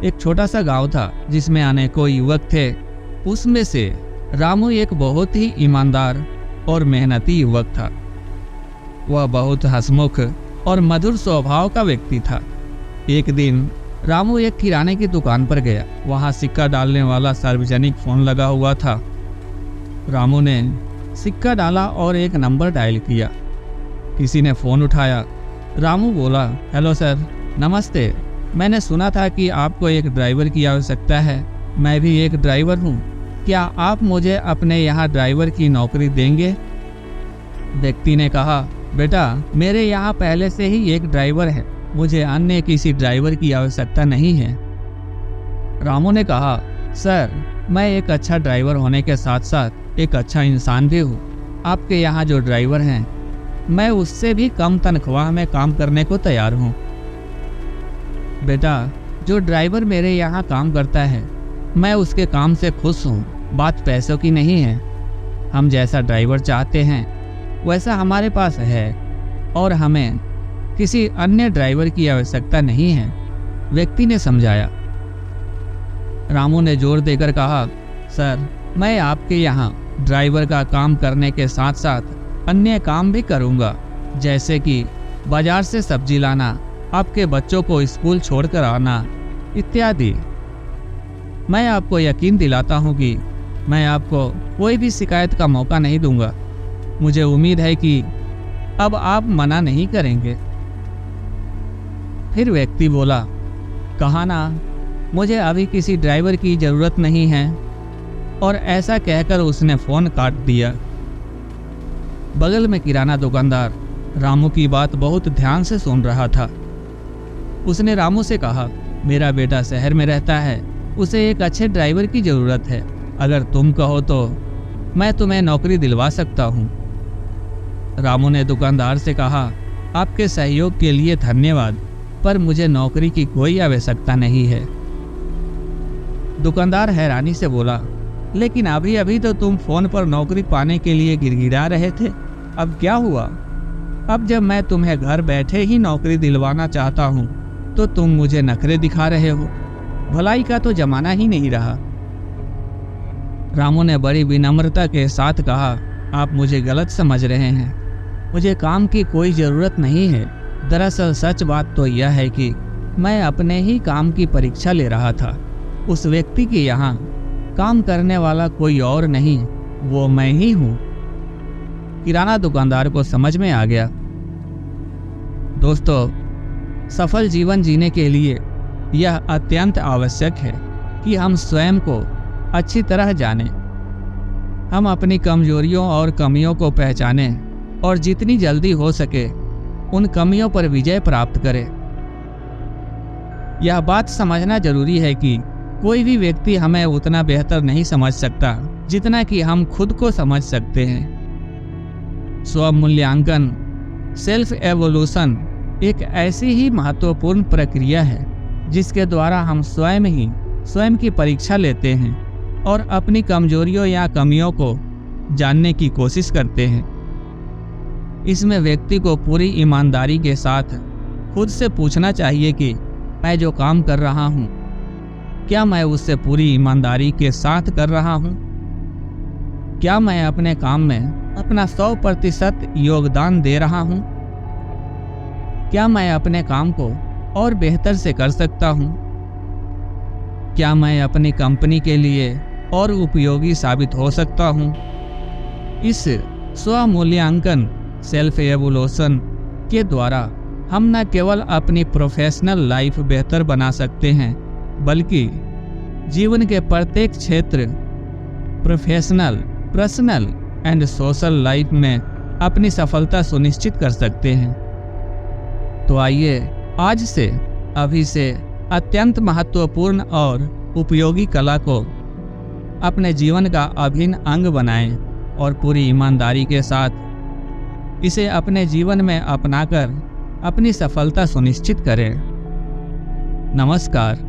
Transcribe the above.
एक छोटा सा गांव था जिसमें अनेकों युवक थे। उसमें से रामू एक बहुत ही ईमानदार और मेहनती युवक था। वह बहुत हंसमुख और मधुर स्वभाव का व्यक्ति था। एक दिन रामू एक किराने की दुकान पर गया। वहां सिक्का डालने वाला सार्वजनिक फोन लगा हुआ था। रामू ने सिक्का डाला और एक नंबर डायल किया। किसी ने फोन उठाया। रामू बोला, हेलो सर, नमस्ते। मैंने सुना था कि आपको एक ड्राइवर की आवश्यकता है। मैं भी एक ड्राइवर हूँ। क्या आप मुझे अपने यहाँ ड्राइवर की नौकरी देंगे? व्यक्ति ने कहा, बेटा, मेरे यहाँ पहले से ही एक ड्राइवर है। मुझे अन्य किसी ड्राइवर की आवश्यकता नहीं है। रामू ने कहा, सर, मैं एक अच्छा ड्राइवर होने के साथ साथ एक अच्छा इंसान भी हूँ। आपके यहाँ जो ड्राइवर हैं, मैं उससे भी कम तनख्वाह में काम करने को तैयार हूँ। बेटा, जो ड्राइवर मेरे यहाँ काम करता है, मैं उसके काम से खुश हूँ। बात पैसों की नहीं है। हम जैसा ड्राइवर चाहते हैं वैसा हमारे पास है और हमें किसी अन्य ड्राइवर की आवश्यकता नहीं है, व्यक्ति ने समझाया। रामू ने जोर देकर कहा, सर, मैं आपके यहाँ ड्राइवर का काम करने के साथ साथ अन्य काम भी करूँगा, जैसे कि बाजार से सब्जी लाना, आपके बच्चों को स्कूल छोड़कर आना इत्यादि। मैं आपको यकीन दिलाता हूँ कि मैं आपको कोई भी शिकायत का मौका नहीं दूंगा। मुझे उम्मीद है कि अब आप मना नहीं करेंगे। फिर व्यक्ति बोला, कहा ना, मुझे अभी किसी ड्राइवर की ज़रूरत नहीं है। और ऐसा कहकर उसने फ़ोन काट दिया। बगल में किराना दुकानदार रामू की बात बहुत ध्यान से सुन रहा था। उसने रामू से कहा, मेरा बेटा शहर में रहता है, उसे एक अच्छे ड्राइवर की ज़रूरत है। अगर तुम कहो तो मैं तुम्हें नौकरी दिलवा सकता हूँ। रामू ने दुकानदार से कहा, आपके सहयोग के लिए धन्यवाद, पर मुझे नौकरी की कोई आवश्यकता नहीं है। दुकानदार हैरानी से बोला, लेकिन अभी अभी तो तुम फोन पर नौकरी पाने के लिए गिड़गिड़ा रहे थे, अब क्या हुआ? अब जब मैं तुम्हें घर बैठे ही नौकरी दिलवाना चाहता हूँ तो तुम मुझे नखरे दिखा रहे हो। भलाई का तो जमाना ही नहीं रहा। रामू ने बड़ी विनम्रता के साथ कहा, आप मुझे गलत समझ रहे हैं। मुझे काम की कोई ज़रूरत नहीं है। दरअसल सच बात तो यह है कि मैं अपने ही काम की परीक्षा ले रहा था। उस व्यक्ति के यहाँ काम करने वाला कोई और नहीं, वो मैं ही हूँ। किराना दुकानदार को समझ में आ गया। दोस्तों, सफल जीवन जीने के लिए यह अत्यंत आवश्यक है कि हम स्वयं को अच्छी तरह जानें। हम अपनी कमजोरियों और कमियों को पहचानें और जितनी जल्दी हो सके उन कमियों पर विजय प्राप्त करें। यह बात समझना जरूरी है कि कोई भी व्यक्ति हमें उतना बेहतर नहीं समझ सकता जितना कि हम खुद को समझ सकते हैं। स्व-मूल्यांकन, सेल्फ एवोल्यूशन एक ऐसी ही महत्वपूर्ण प्रक्रिया है जिसके द्वारा हम स्वयं की परीक्षा लेते हैं और अपनी कमजोरियों या कमियों को जानने की कोशिश करते हैं। इसमें व्यक्ति को पूरी ईमानदारी के साथ खुद से पूछना चाहिए कि मैं जो काम कर रहा हूँ, क्या मैं उससे पूरी ईमानदारी के साथ कर रहा हूँ? क्या मैं अपने काम में अपना 100% योगदान दे रहा हूँ? क्या मैं अपने काम को और बेहतर से कर सकता हूँ? क्या मैं अपनी कंपनी के लिए और उपयोगी साबित हो सकता हूँ? इस स्व-मूल्यांकन, सेल्फ एवोल्यूशन के द्वारा हम न केवल अपनी प्रोफेशनल लाइफ बेहतर बना सकते हैं, बल्कि जीवन के प्रत्येक क्षेत्र, professional, personal and social life में अपनी सफलता सुनिश्चित कर सकते हैं। तो आइए आज से, अभी से अत्यंत महत्वपूर्ण और उपयोगी कला को अपने जीवन का अभिन्न अंग बनाएं और पूरी ईमानदारी के साथ इसे अपने जीवन में अपनाकर अपनी सफलता सुनिश्चित करें। नमस्कार।